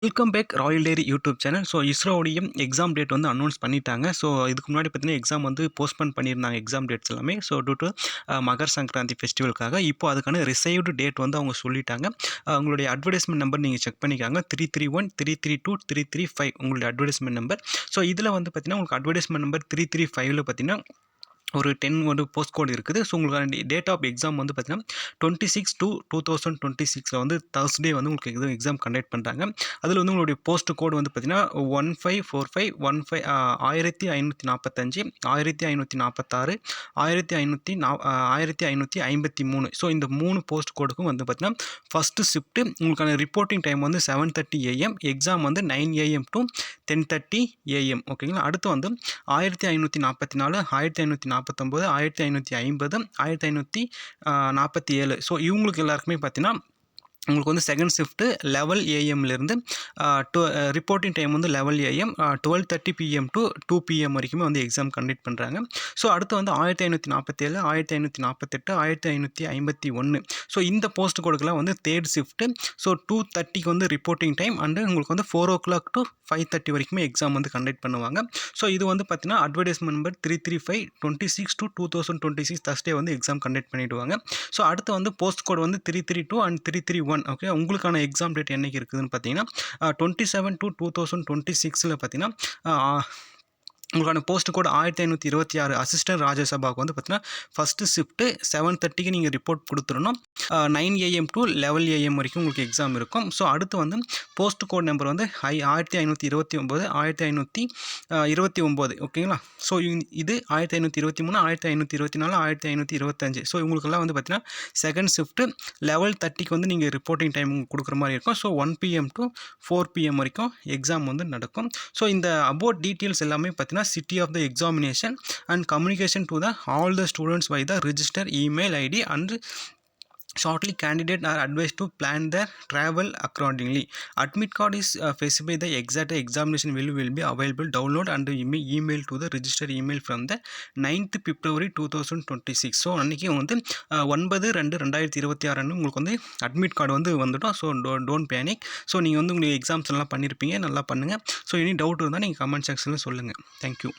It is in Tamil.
Welcome back Royal Dairy YouTube channel. So இஸ்ரோவுடைய எக்ஸாம் டேட் வந்து அனௌன்ஸ் பண்ணிட்டாங்க. ஸோ இதுக்கு முன்னாடி பார்த்தீங்கன்னா எக்ஸாம் வந்து போஸ்ட்போன் பண்ணியிருந்தாங்க எக்ஸாம் டேட்ஸ் எல்லாமே. So due to Makar Sankranti ஃபெஸ்டிவலுக்காக இப்போ அதுக்கான ரிசைவ்டு டேட் வந்து அவங்க சொல்லிட்டாங்க. உங்களுடைய அட்வர்டைஸ்மெண்ட் நம்பர் நீங்கள் செக் பண்ணிக்காங்க. 331 332 335 உங்களுடைய அட்வர்டைஸ்மெண்ட் நம்பர். ஸோ இதில் வந்து பார்த்தீங்கன்னா உங்களுக்கு அட்வர்டைஸ்மெண்ட் நம்பர் 335ல் பார்த்தீங்கன்னா ஒரு 10 வந்து போஸ்ட் கோட் இருக்குது. ஸோ உங்களுக்கான டேட் ஆஃப் எக்ஸாம் வந்து பார்த்தீங்கன்னா 26/2/2026 வந்து Thursday வந்து உங்களுக்கு இது எக்ஸாம் கண்டக்ட் பண்ணுறாங்க. அதில் வந்து உங்களுடைய போஸ்ட் கோட் வந்து பார்த்தீங்கன்னா 1545 1545 1546 1553. ஸோ இந்த 3 போஸ்ட் கோடுக்கும் வந்து பார்த்தீங்கன்னா ஃபஸ்ட்டு ஷிஃப்ட்டு உங்களுக்கான ரிப்போர்ட்டிங் டைம் வந்து 7:30 AM, எக்ஸாம் வந்து 9 AM to 10:30 AM. ஓகேங்களா. அடுத்து வந்து 1544 1549 1550 1547. ஸோ இவங்களுக்கு எல்லாருக்குமே பார்த்தீங்கன்னா உங்களுக்கு வந்து செகண்ட் ஷிஃப்ட்டு 11 AMலேருந்து ரிப்போர்ட்டிங் டைம் வந்து 11 AM 12:30 PM to 2 PM வரைக்குமே வந்து எக்ஸாம் கண்டக்ட் பண்ணுறாங்க. ஸோ அடுத்து வந்து 1547 1548 1551. ஸோ இந்த போஸ்ட் கோடுக்கெல்லாம் வந்து தேர்ட் ஷிஃப்ட்டு. ஸோ 2:30க்கு வந்து ரிப்போர்ட்டிங் டைம் அண்டு உங்களுக்கு வந்து 4 o'clock to 5:30 வரைக்குமே எக்ஸாம் வந்து கண்டக்ட் பண்ணுவாங்க. ஸோ இது வந்து பார்த்தீங்கன்னா அட்வர்டைஸ்மெண்ட் நம்பர் 335 26/2/2026 Thursday வந்து எக்ஸாம் கண்டக்ட் பண்ணிவிடுவாங்க. ஸோ அடுத்து வந்து போஸ்ட் கோட் வந்து 332 and 331. ஓகே, உங்களுக்கான எக்ஸாம் டேட் என்னைக்கு இருக்குதுன்னு பார்த்தீங்கன்னா 27/2/2026 பார்த்தீங்கன்னா உங்களுக்கான போஸ்ட் கோட் 1526 அசிஸ்டன்ட் ராஜ்யசபாவுக்கு வந்து பார்த்தீங்கன்னா ஃபஸ்ட்டு ஷிஃப்ட்டு 7:30க்கு நீங்கள் ரிப்போர்ட் கொடுத்துடணும். 9 AM to 11 AM வரைக்கும் உங்களுக்கு எக்ஸாம் இருக்கும். ஸோ அடுத்து வந்து போஸ்ட் கோட் நம்பர் வந்து 1529 1529. ஓகேங்களா. ஸோ இது 1523 1524 1525. ஸோ இவங்களுக்கெல்லாம் வந்து பார்த்தீங்கன்னா செகண்ட் ஷிஃப்ட்டு 11:30க்கு வந்து நீங்கள் ரிப்போர்ட்டிங் டைம் கொடுக்குற மாதிரி இருக்கும். ஸோ 1 PM to 4 PM வரைக்கும் எக்ஸாம் வந்து நடக்கும். ஸோ இந்த அபவுட் டீட்டெயில்ஸ் எல்லாமே பார்த்தீங்கன்னா city of the examination and communication to the all the students by the register email ID and shortly candidate are advised to plan their travel accordingly. Admit card is specify the exact examination will be available download and email to the registered email from the 9th February 2026. So அன்றைக்கி வந்து 9/2/2026 உங்களுக்கு வந்து அட்மிட் கார்டு வந்து வந்துடும். So don't panic. ஸோ நீங்கள் வந்து உங்களுக்கு எக்ஸாம்ஸ் எல்லாம் பண்ணியிருப்பீங்க, நல்லா பண்ணுங்கள். ஸோ எனி டவுட் இருந்தால் நீங்கள் கமெண்ட் செக்ஷனில் சொல்லுங்கள். தேங்க்யூ.